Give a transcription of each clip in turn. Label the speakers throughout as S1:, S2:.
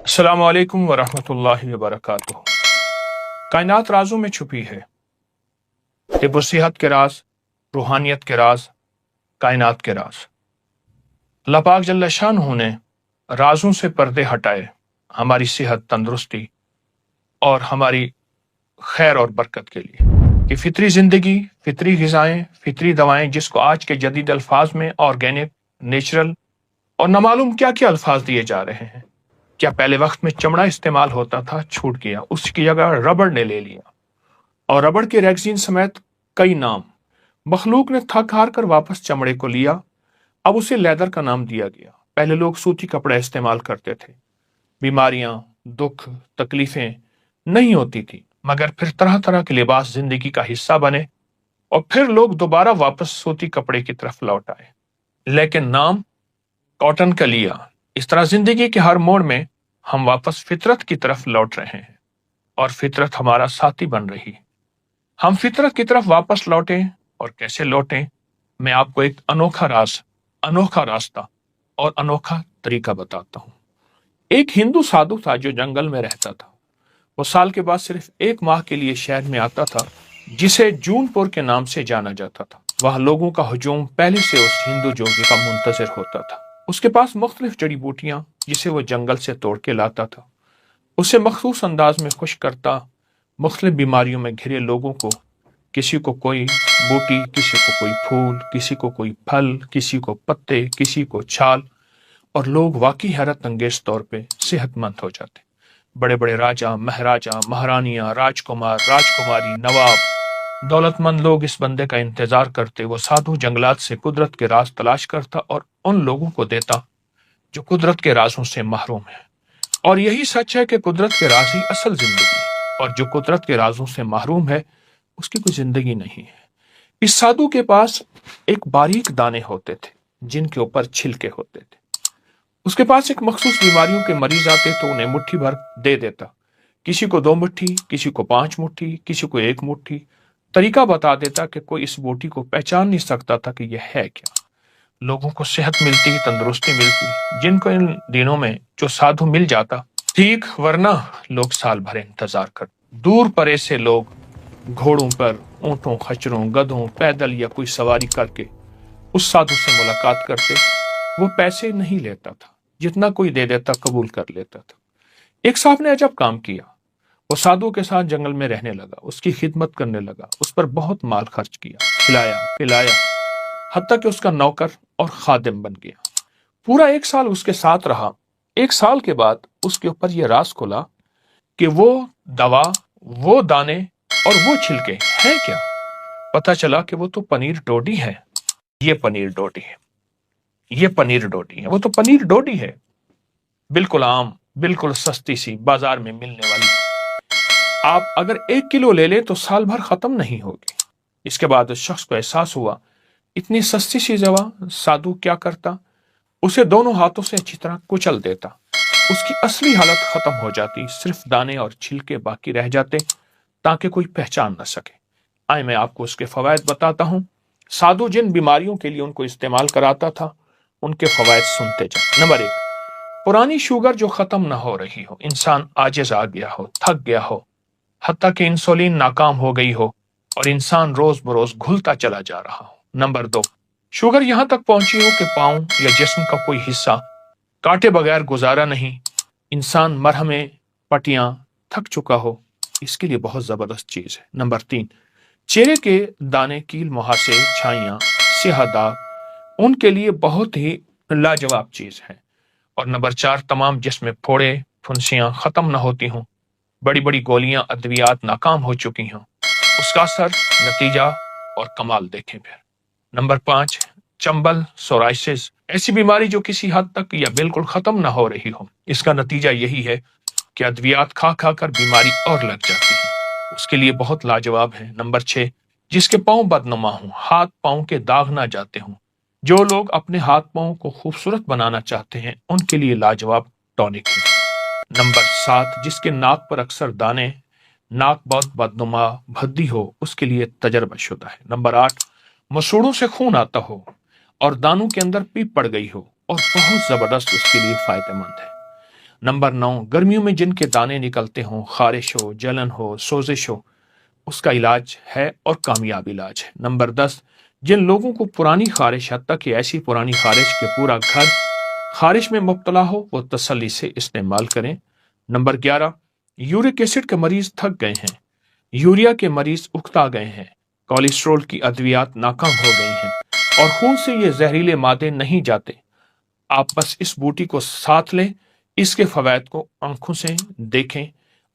S1: अस्सलाम वालेकुम वरहमतुल्लाहि वबरकातुहू। कायनात राजों में छुपी है। हिब्ब सेहत के राज, रूहानियत के राज, कायनात के राज। अल्लाह पाक जल्ल शानहू ने राजों से पर्दे हटाए हमारी सेहत, तंदुरुस्ती और हमारी खैर और बरकत के लिए कि फितरी जिंदगी, फितरी ग़िज़ाएं, फितरी दवाएं, जिसको आज के जदीद अल्फाज में ऑर्गेनिक, नेचुरल और न मालूम क्या क्या अल्फाज दिए जा रहे हैं। क्या पहले वक्त में चमड़ा इस्तेमाल होता था? छूट गया, उसकी जगह रबड़ ने ले लिया और रबड़ के रेक्सीन समेत कई नाम मखलूक ने थक हार कर वापस चमड़े को लिया। अब उसे लेदर का नाम दिया गया। पहले लोग सूती कपड़ा इस्तेमाल करते थे, बीमारियां, दुख, तकलीफें नहीं होती थी, मगर फिर तरह तरह के लिबास जिंदगी का हिस्सा बने और फिर लोग दोबारा वापस सूती कपड़े की तरफ लौट आए, लेकिन नाम कॉटन का लिया। इस तरह जिंदगी के हर मोड़ में हम वापस फितरत की तरफ लौट रहे हैं और फितरत हमारा साथी बन रही है। हम फितरत की तरफ वापस लौटें और कैसे लौटें, मैं आपको एक अनोखा रास्ता और अनोखा तरीका बताता हूं। एक हिंदू साधु था जो जंगल में रहता था। वो साल के बाद सिर्फ 1 माह के लिए शहर में आता था, जिसे जूनपुर के नाम से जाना जाता था। वहां लोगों का हुजूम पहले से उस हिंदू जोगी का मुंतजिर होता था। उसके पास मुख्तलिफ जड़ी बूटियां जिसे वो जंगल से तोड़ के लाता था, उसे मखसूस अंदाज में खुश करता। मुख्तलिफ बीमारियों में घिरे लोगों को, किसी को कोई बूटी, किसी को कोई फूल, किसी को कोई फल, किसी को पत्ते, किसी को छाल, और लोग वाकई हैरत अंगेज तौर पे सेहतमंद हो जाते। बड़े बड़े राजा, महाराजा, महारानियां, राजकुमार, राजकुमारी, नवाब, दौलतमंद लोग इस बंदे का इंतजार करते। वो साधु जंगलात से कुदरत के राज तलाश करता और उन लोगों को देता जो कुदरत के राजों से महरूम है। और यही सच है कि कुदरत के राज ही असल जिंदगी है, और जो कुदरत के राजों से महरूम है उसकी कोई जिंदगी नहीं है। इस साधु के पास एक बारीक दाने होते थे जिनके ऊपर छिलके होते थे। उसके पास एक मखसूस बीमारियों के मरीज आते तो उन्हें मुट्ठी भर दे देता, किसी को 2 मुट्ठी, किसी को 5 मुट्ठी, किसी को 1 मुट्ठी। तरीका बता देता कि कोई इस बूटी को पहचान नहीं सकता था कि यह है क्या। लोगों को सेहत मिलती, तंदुरुस्ती मिलती। जिनको इन दिनों में जो साधु मिल जाता ठीक, वरना लोग साल भर इंतजार कर। दूर परे से लोग घोड़ों पर, ऊंटों, खच्चरों, गधों, पैदल या कोई सवारी करके उस साधु से मुलाकात करते। वो पैसे नहीं लेता था, जितना कोई दे देता कबूल कर लेता था। एक साहब ने अजब काम किया। वो साधु के साथ जंगल में रहने लगा, उसकी खिदमत करने लगा, उस पर बहुत माल खर्च किया, खिलाया पिलाया, हत्ता कि उसका नौकर और खादिम बन गया। पूरा 1 साल उसके साथ रहा। 1 साल के बाद उसके ऊपर यह राज खुला कि वो दवा, वो दाने और वो छिलके हैं क्या। पता चला कि वो तो पनीर डोडी है। ये पनीर डोडी है, ये पनीर डोडी है, वो तो पनीर डोडी है, बिल्कुल आम, बिल्कुल सस्ती सी, बाजार में मिलने वाली। आप अगर 1 किलो ले लें तो साल भर खत्म नहीं होगी। इसके बाद उस शख्स को एहसास हुआ, इतनी सस्ती सी दवा साधु क्या करता, उसे दोनों हाथों से अच्छी तरह कुचल देता। उसकी असली हालत खत्म हो जाती, सिर्फ दाने और छिलके बाकी रह जाते ताकि कोई पहचान न सके। आए मैं आपको उसके फवायद बताता हूं। साधु जिन बीमारियों के लिए उनको इस्तेमाल कराता था, उनके फवायद सुनते जाए। नंबर 1, पुरानी शुगर जो खत्म न हो रही हो, इंसान आजिज आ गया हो, थक गया हो, हत्ता कि इंसुलिन नाकाम हो गई हो और इंसान रोज बरोज घुलता चला जा रहा हो। नंबर 2, शुगर यहां तक पहुंची हो कि पांव या जिस्म का कोई हिस्सा काटे बगैर गुजारा नहीं, इंसान मरहमें, पट्टियां थक चुका हो। इसके लिए बहुत जबरदस्त चीज है। नंबर 3, चेहरे के दाने, कील मुहासे, छाइयां, स्याह दाग, उनके लिए बहुत ही लाजवाब चीज है। और नंबर 4, तमाम जिस्म में फोड़े, फुंसियां खत्म न होती हों, बड़ी बड़ी गोलियां, अद्वियात नाकाम हो चुकी हों, उसका असर, नतीजा और कमाल देखें फिर। नंबर 5, चंबल, सोराइसिस, ऐसी बीमारी जो किसी हद तक या बिल्कुल खत्म ना हो रही हो। इसका नतीजा यही है कि अद्वियात खा खा कर बीमारी और लग जाती है। उसके लिए बहुत लाजवाब है। नंबर 6, जिसके पांव बदनुमा हों, हाथ पांव के दाग ना जाते हों, जो लोग अपने हाथ पांव को खूबसूरत बनाना चाहते हैं, उनके लिए लाजवाब टॉनिक है। नंबर 7, जिसके नाक पर अक्सर दाने, नाक बहुत बदनुमा, भद्दी हो, उसके लिए तजर्बाशुदा है। नंबर 8, मसूड़ों से खून आता हो और दानों के अंदर पीप पड़ गई हो और बहुत जबरदस्त, उसके लिए फायदेमंद है। नंबर 9, गर्मियों में जिनके दाने निकलते हों, खारिश हो, जलन हो, सोजिश हो, उसका इलाज है और कामयाब इलाज है। नंबर 10, जिन लोगों को पुरानी खारिश, हत्ता कि ऐसी पुरानी खारिश के पूरा घर खारिश में मुब्तला हो, वो तसल्ली से इस्तेमाल करें। नंबर 11, यूरिक एसिड के मरीज थक गए हैं, यूरिया के मरीज उकता गए हैं, कोलेस्ट्रोल की अद्वियात नाकाम हो गई हैं और खून से ये जहरीले मादे नहीं जाते, आप बस इस बूटी को साथ लें, इसके फवायद को आंखों से देखें।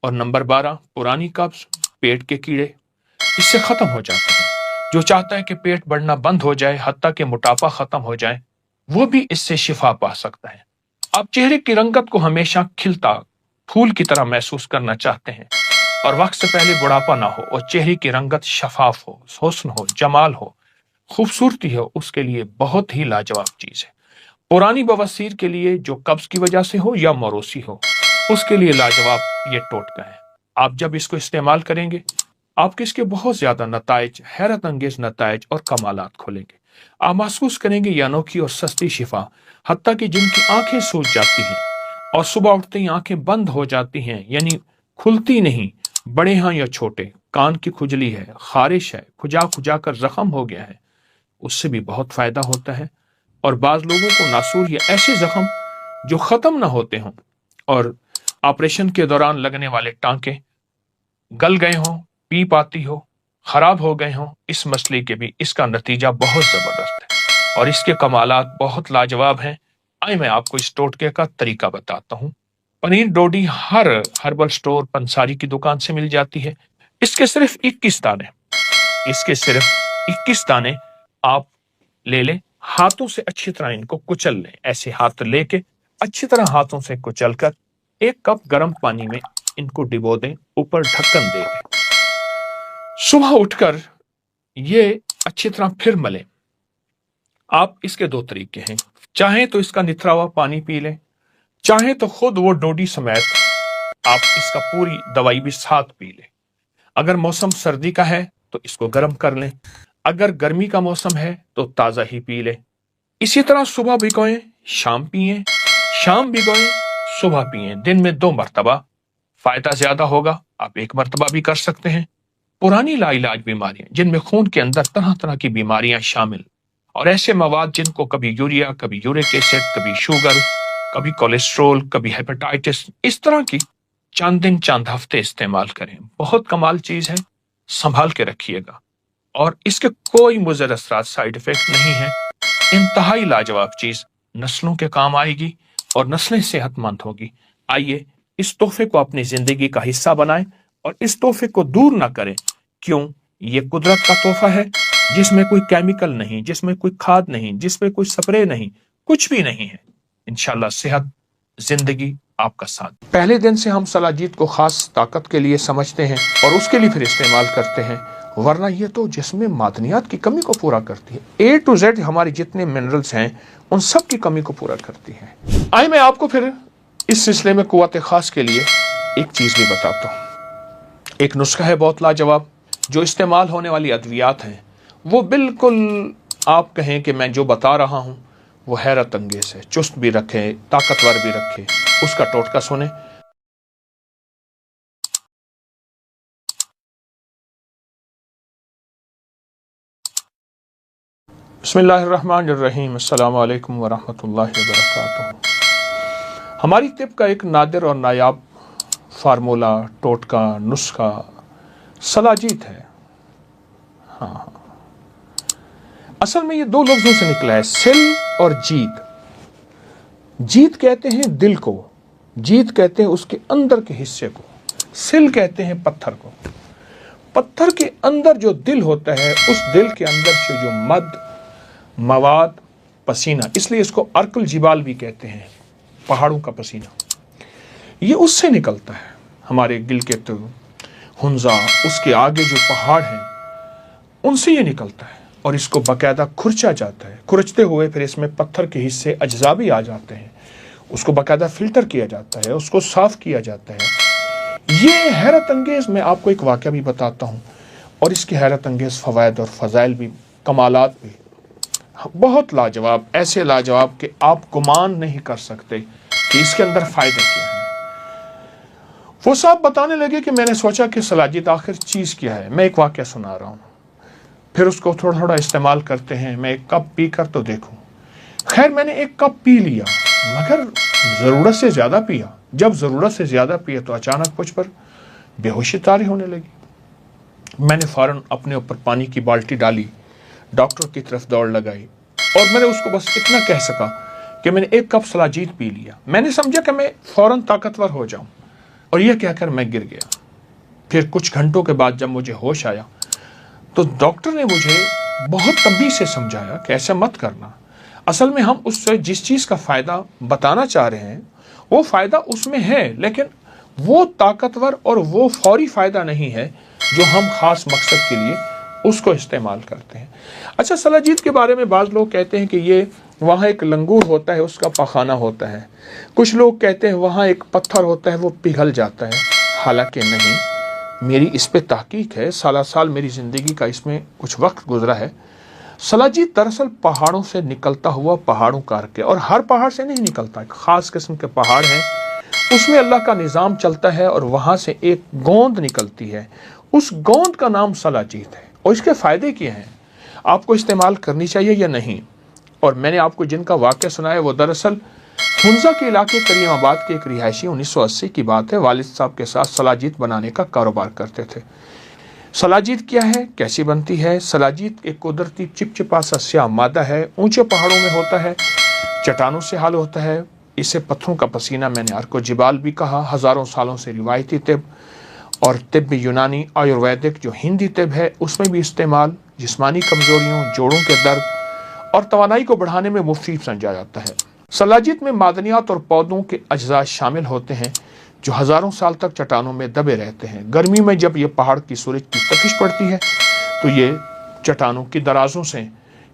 S1: और नंबर 12, पुरानी कब्ज, पेट के कीड़े इससे खत्म हो जाते हैं। जो चाहता है कि पेट बढ़ना बंद हो जाए, हत्ता कि मोटापा खत्म हो जाए, वो भी इससे शिफा पा सकता है। आप चेहरे की रंगत को हमेशा खिलता फूल की तरह महसूस करना चाहते हैं और वक्त से पहले बुढ़ापा ना हो और चेहरे की रंगत शफाफ हो, हुस्न हो, जमाल हो, खूबसूरती हो, उसके लिए बहुत ही लाजवाब चीज है। पुरानी बवासीर के लिए, जो कब्ज की वजह से हो या मौरूसी हो, उसके लिए लाजवाब ये टोटका है। आप जब इसको इस्तेमाल करेंगे, आपके इसके बहुत ज्यादा नताइज, हैरत अंगेज नताइज और कमालात खोलेंगे। आप महसूस करेंगे ये अनोखी और सस्ती शिफा, हत्ता कि जिनकी आंखें सूज जाती हैं और सुबह उठते ही आंखें बंद हो जाती हैं, यानी खुलती नहीं, बड़े हैं या छोटे, कान की खुजली है, खारिश है, खुजा खुजा कर जख्म हो गया है, उससे भी बहुत फायदा होता है। और बाज लोगों को नासूर या ऐसे जख्म जो खत्म ना होते हों और ऑपरेशन के दौरान लगने वाले टांके गल गए हों, पीप आती हो, खराब हो गए हों, इस मसले के भी इसका नतीजा बहुत जबरदस्त है और इसके कमालात बहुत लाजवाब हैं। आइए मैं आपको इस टोटके का तरीका बताता हूँ। पनीर डोडी हर हर्बल स्टोर, पंसारी की दुकान से मिल जाती है। इसके सिर्फ 21 दाने, इसके सिर्फ 21 दाने आप ले लें। हाथों से अच्छी तरह इनको कुचल लें। ऐसे हाथ लेके अच्छी तरह हाथों से कुचल कर 1 कप गर्म पानी में इनको डिबो दें, ऊपर ढक्कन दे दें। सुबह उठकर ये अच्छी तरह फिर मलें। आप इसके 2 तरीके हैं, चाहें तो इसका निथरा हुआ पानी पी लें, चाहें तो खुद वो डोडी समेत आप इसका पूरी दवाई भी साथ पी लें। अगर मौसम सर्दी का है तो इसको गर्म कर लें, अगर गर्मी का मौसम है तो ताज़ा ही पी लें। इसी तरह सुबह भिगोएं, शाम पिएं, शाम भिगोएं, सुबह पिएं। दिन में 2 मरतबा, फायदा ज्यादा होगा, आप 1 मरतबा भी कर सकते हैं। पुरानी लाइलाज बीमारियां जिनमें खून के अंदर तरह तरह की बीमारियां शामिल और ऐसे मवाद जिनको कभी यूरिया, कभी यूरिक एसिड, कभी शुगर, कभी कोलेस्ट्रोल, कभी हेपेटाइटिस, इस तरह की चंद दिन चंद हफ्ते इस्तेमाल करें। बहुत कमाल चीज है, संभाल के रखिएगा और इसके कोई मुज़र असरात, साइड इफेक्ट नहीं है। इंतहाई लाजवाब चीज, नस्लों के काम आएगी और नस्लें सेहतमंद होगी। आइए इस तोहफे को अपनी जिंदगी का हिस्सा बनाएं और इस तोहफे को दूर ना करें। क्यों? ये कुदरत का तोहफा है जिसमें कोई केमिकल नहीं, जिसमें कोई खाद नहीं, जिसमें कोई स्प्रे नहीं, कुछ भी नहीं है। इंशाल्लाह सेहत, जिंदगी आपका साथ। पहले दिन से हम सलाजीत को खास ताकत के लिए समझते हैं और उसके लिए फिर इस्तेमाल करते हैं, वरना ये तो जिसमें मादनियात की कमी को पूरा करती है। A to Z हमारे जितने मिनरल्स हैं उन सब की कमी को पूरा करती है। आइए मैं आपको फिर इस सिलसिले में कुव्वत खास के लिए एक चीज भी बताता हूँ। एक नुस्खा है बहुत लाजवाब, जो इस्तेमाल होने वाली अद्वियात हैं वो बिल्कुल आप कहें कि मैं जो बता रहा हूँ वो हैरत अंगेज है, चुस्त भी रखे, ताकतवर भी रखे। उसका टोटका सुने। बिस्मिल्लाहिर्रहमानिर्रहीम, अस्सलामु अलैकुम वरहमतुल्लाहि वबरकातुहू। हमारी तिब का एक नादिर और नायाब फार्मूला, टोटका, नुस्खा सलाजीत है। हाँ, असल में ये 2 लफ्जों से निकला है, सिल और जीत। जीत कहते हैं दिल को, जीत कहते हैं उसके अंदर के हिस्से को, सिल कहते हैं पत्थर को। पत्थर के अंदर जो दिल होता है, उस दिल के अंदर से जो मवाद, पसीना, इसलिए इसको अर्कुल जिबाल भी कहते हैं, पहाड़ों का पसीना, ये उससे निकलता है। हमारे गिलगित, हुंजा, उसके आगे जो पहाड़ हैं उनसे ये निकलता है और इसको बाकायदा खुरचा जाता है। खुरचते हुए फिर इसमें पत्थर के हिस्से, अज्जा भी आ जाते हैं, उसको बाकायदा फिल्टर किया जाता है, उसको साफ किया जाता है। ये हैरत अंगेज, मैं आपको एक वाक़या भी बताता हूँ और इसके हैरत अंगेज फ़वाइद और फ़ज़ाइल भी, कमालात भी बहुत लाजवाब, ऐसे लाजवाब कि आप गुमान नहीं कर सकते कि इसके अंदर फ़ायदे क्या हैं। وہ صاحب بتانے لگے کہ میں نے سوچا کہ سلاجید آخر چیز کیا ہے. میں ایک واقعہ سنا رہا ہوں، پھر اس کو تھوڑا تھوڑا استعمال کرتے ہیں. میں ایک کپ پی کر تو دیکھوں. خیر میں نے ایک کپ پی لیا، مگر ضرورت سے زیادہ پیا. جب ضرورت سے زیادہ پیا تو اچانک مجھ پر بے ہوشی طاری ہونے لگی. میں نے فوراً اپنے اوپر پانی کی بالٹی ڈالی، ڈاکٹر کی طرف دوڑ لگائی، اور میں نے اس کو بس اتنا کہہ سکا کہ میں نے ایک کپ سلاجید پی لیا. میں نے سمجھا کہ میں فوراً طاقتور ہو جاؤں، اور یہ کہہ کر میں گر گیا. پھر کچھ گھنٹوں کے بعد جب مجھے ہوش آیا تو ڈاکٹر نے مجھے بہت تنبیہ سے سمجھایا کہ ایسا مت کرنا. اصل میں ہم اس سے جس چیز کا فائدہ بتانا چاہ رہے ہیں وہ فائدہ اس میں ہے، لیکن وہ طاقتور اور وہ فوری فائدہ نہیں ہے جو ہم خاص مقصد کے لیے اس کو استعمال کرتے ہیں. اچھا، سلاجید کے بارے میں بعض لوگ کہتے ہیں کہ یہ وہاں ایک لنگور ہوتا ہے، اس کا پخانہ ہوتا ہے. کچھ لوگ کہتے ہیں وہاں ایک پتھر ہوتا ہے، وہ پگھل جاتا ہے. حالانکہ نہیں، میری اس پہ تحقیق ہے، سالہ سال میری زندگی کا اس میں کچھ وقت گزرا ہے. سلاجید دراصل پہاڑوں سے نکلتا ہوا پہاڑوں کار کے، اور ہر پہاڑ سے نہیں نکلتا، ایک خاص قسم کے پہاڑ ہیں، اس میں اللہ کا نظام چلتا ہے اور وہاں سے ایک گوند نکلتی ہے. اس گوند کا نام سلاجید ہے. اور اس کے فائدے کیا ہیں، آپ کو استعمال کرنی چاہیے یا نہیں؟ اور میں نے آپ کو جن کا واقعہ سنایا وہ دراصل ہنزا کے علاقے کریم آباد کے ایک رہائشی 1980 کی بات ہے، والد صاحب کے ساتھ سلاجید بنانے کا کاروبار کرتے تھے. سلاجید کیا ہے، کیسی بنتی ہے؟ سلاجید ایک قدرتی چپچپا سا سیاہ مادہ ہے، اونچے پہاڑوں میں ہوتا ہے، چٹانوں سے حل ہوتا ہے. اسے پتھروں کا پسینہ میں نے ارکو جبال بھی کہا. ہزاروں سالوں سے روایتی طب اور طب یونانی آیورویدک جو ہندی طب ہے اس میں بھی استعمال، جسمانی کمزوریوں، جوڑوں کے درد اور توانائی کو بڑھانے میں مفید سمجھا جاتا ہے. سلاجید میں معدنیات اور پودوں کے اجزاء شامل ہوتے ہیں جو ہزاروں سال تک چٹانوں میں دبے رہتے ہیں. گرمی میں جب یہ پہاڑ کی سورج کی تپش پڑتی ہے تو یہ چٹانوں کی درازوں سے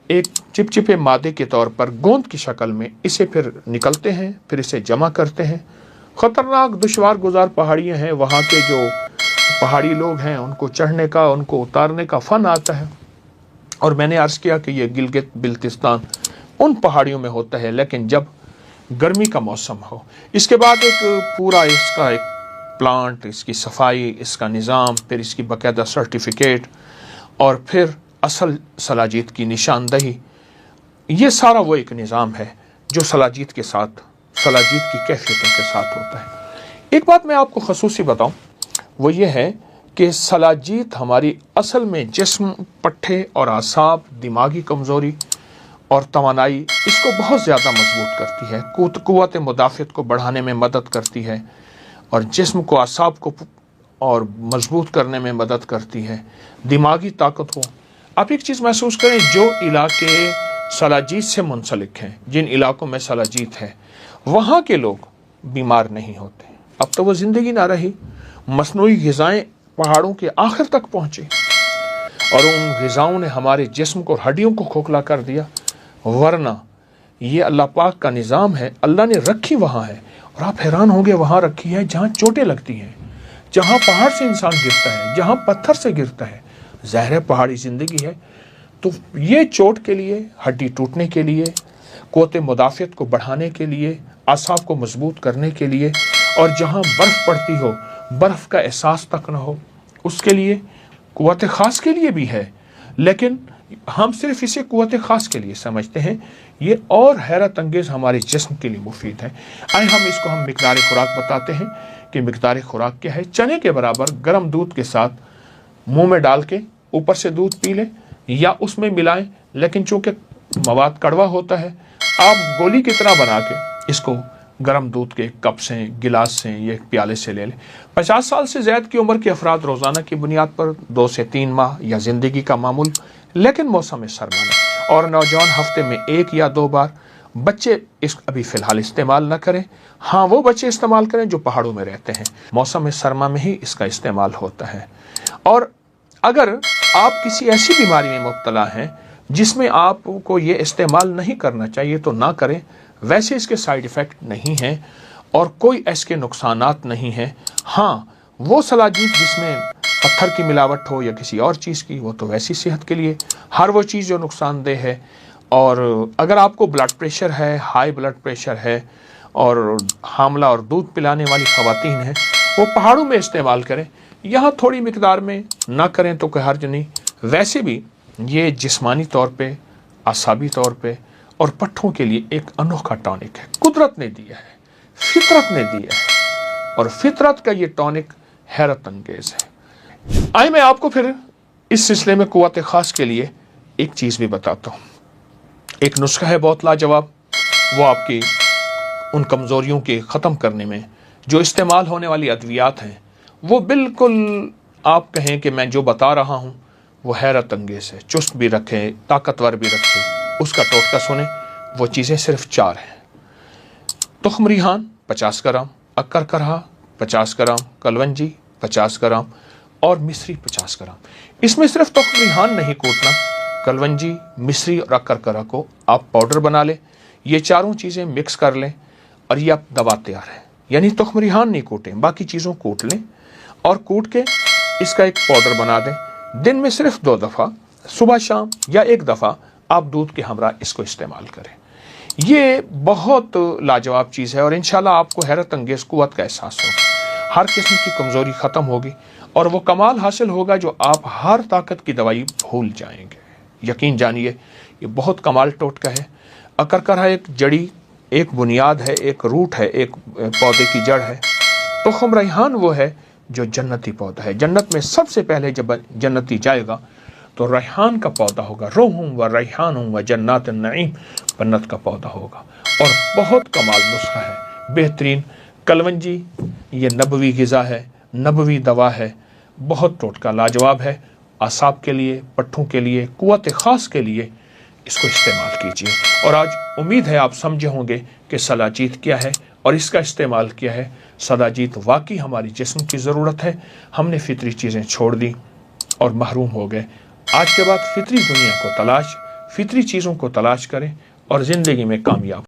S1: ایک چپچپے مادے کے طور پر گوند کی شکل میں اسے پھر نکلتے ہیں، پھر اسے جمع کرتے ہیں. خطرناک دشوار گزار پہاڑیاں ہیں، وہاں کے جو پہاڑی لوگ ہیں ان کو چڑھنے کا، ان کو اتارنے کا فن آتا ہے. اور میں نے عرض کیا کہ یہ گلگت بلتستان ان پہاڑیوں میں ہوتا ہے، لیکن جب گرمی کا موسم ہو. اس کے بعد ایک پورا اس کا ایک پلانٹ، اس کی صفائی، اس کا نظام، پھر اس کی باقاعدہ سرٹیفکیٹ، اور پھر اصل سلاجید کی نشاندہی. یہ سارا وہ ایک نظام ہے جو سلاجید کے ساتھ، سلاجید کی کیفیتوں کے ساتھ ہوتا ہے. ایک بات میں آپ کو خصوصی بتاؤں، وہ یہ ہے کہ سلاجید ہماری اصل میں جسم، پٹھے اور اعصاب، دماغی کمزوری اور توانائی اس کو بہت زیادہ مضبوط کرتی ہے، قوت مدافعت کو بڑھانے میں مدد کرتی ہے، اور جسم کو، اعصاب کو اور مضبوط کرنے میں مدد کرتی ہے، دماغی طاقت ہو. آپ ایک چیز محسوس کریں، جو علاقے سلاجید سے منسلک ہیں، جن علاقوں میں سلاجید ہے، وہاں کے لوگ بیمار نہیں ہوتے. اب تو وہ زندگی نہ رہی، مصنوعی غذائیں پہاڑوں کے آخر تک پہنچی اور ان غذاؤں نے ہمارے جسم کو، ہڈیوں کو کھوکھلا کر دیا. ورنہ یہ اللہ پاک کا نظام ہے، اللہ نے رکھی وہاں ہے. اور آپ حیران ہوں گے وہاں رکھی ہے جہاں چوٹیں لگتی ہیں، جہاں پہاڑ سے انسان گرتا ہے، جہاں پتھر سے گرتا ہے. ظاہر پہاڑی زندگی ہے، تو یہ چوٹ کے لیے، ہڈی ٹوٹنے کے لیے، قوت مدافعت کو بڑھانے کے لیے، اعصاب کو مضبوط کرنے کے لیے، اور جہاں برف پڑتی ہو، برف کا احساس تک نہ ہو، اس کے لیے، قوت خاص کے لیے بھی ہے. لیکن ہم صرف اسے قوت خاص کے لیے سمجھتے ہیں. یہ اور حیرت انگیز ہمارے جسم کے لیے مفید ہے. آئے ہم اس کو مقدار خوراک بتاتے ہیں کہ مقدار خوراک کیا ہے. چنے کے برابر گرم دودھ کے ساتھ منہ میں ڈال کے اوپر سے دودھ پی لیں یا اس میں ملائیں، لیکن چونکہ مواد کڑوا ہوتا ہے، آپ گولی کی طرح بنا کے اس کو گرم دودھ کے ایک کپ سے، گلاس سے یا ایک پیالے سے لے لیں. 50 سال سے زائد کی عمر کے افراد روزانہ کی بنیاد پر 2 سے 3 ماہ یا زندگی کا معمول، لیکن موسم سرما میں، اور نوجوان ہفتے میں 1 یا 2 بار. بچے اس ابھی فی الحال استعمال نہ کریں. ہاں، وہ بچے استعمال کریں جو پہاڑوں میں رہتے ہیں، موسم سرما میں ہی اس کا استعمال ہوتا ہے. اور اگر آپ کسی ایسی بیماری میں مبتلا ہیں جس میں آپ کو یہ استعمال نہیں کرنا چاہیے تو نہ کریں. ویسے اس کے سائیڈ ایفیکٹ نہیں ہیں اور کوئی اس کے نقصانات نہیں ہیں. ہاں، وہ سلاجید جس میں پتھر کی ملاوٹ ہو یا کسی اور چیز کی، وہ تو ویسی صحت کے لیے ہر وہ چیز جو نقصان دہ ہے. اور اگر آپ کو بلڈ پریشر ہے، ہائی بلڈ پریشر ہے، اور حاملہ اور دودھ پلانے والی خواتین ہیں، वो पहाड़ों में इस्तेमाल करें, यहाँ थोड़ी मिकदार में ना करें तो कोई हर्ज नहीं। वैसे भी ये जिस्मानी तौर पे, आसाबी तौर पे और पट्ठों के लिए एक अनोखा टॉनिक है, कुदरत ने दिया है, फितरत ने दिया है, और फितरत का ये टॉनिक हैरत अंगेज है। आइए मैं आपको फिर इस सिलसिले में कुव्वत खास के लिए एक चीज़ भी बताता हूँ। एक नुस्खा है बहुत लाजवाब, वो आपकी उन कमज़ोरियों के ख़त्म करने में जो इस्तेमाल होने वाली अद्वियात हैं, वो बिल्कुल आप कहें कि मैं जो बता रहा हूँ वो हैरत अंगेज़ है, चुस्त भी रखें, ताकतवर भी रखें। उसका टोटका सुने, वो चीज़ें सिर्फ 4 हैं। तुख्म रिहान 50 ग्राम, अक्कर करहा 50 ग्राम, कलवंजी 50 ग्राम और मिश्री 50 ग्राम। इसमें सिर्फ तुख्म रिहान नहीं कूटना, कलवंजी, मिश्री और अक्कर करहा को आप पाउडर बना लें। ये चारों चीज़ें मिक्स कर लें और ये आप दवा तैयार है। यानी तुख्म रिहान नहीं कूटें, बाकी चीज़ों कूट लें और कूट के इसका एक पाउडर बना दें। दिन में सिर्फ 2 दफ़ा, सुबह शाम या 1 दफ़ा आप दूध के हमरा इसको इस्तेमाल करें। ये बहुत लाजवाब चीज़ है और इंशाल्लाह आपको हैरत अंगेज़ कुव्वत का एहसास होगा। हर किस्म की कमज़ोरी ख़त्म होगी और वो कमाल हासिल होगा जो आप हर ताकत की दवाई भूल जाएंगे। यकीन जानिए, ये बहुत कमाल टोटका है। अक्कर करहा एक जड़ी, एक बुनियाद है, एक रूट है, एक पौधे की जड़ है। तुख्म रिहान वो है जो जन्नती पौधा है। जन्नत में सबसे पहले जब जन्नती जाएगा तो रेहान का पौधा होगा, रोहुम व रेहान व जन्नत नईम, जन्नत का पौधा होगा। और बहुत कमाल नुस्खा है, बेहतरीन। कलवंजी ये नबवी ग़िज़ा है, नबवी दवा है, बहुत टोटका लाजवाब है। आसाब के लिए, पट्ठों के लिए, कुव्वत खास के लिए इसको इस्तेमाल कीजिए। और आज उम्मीद है आप समझे होंगे कि सलाजीत क्या है और इसका इस्तेमाल किया है। सलाजीत वाकई हमारी जिस्म की ज़रूरत है। हमने फितरी चीज़ें छोड़ दी और महरूम हो गए। आज के बाद फितरी दुनिया को तलाश, फितरी चीज़ों को तलाश करें और ज़िंदगी में कामयाब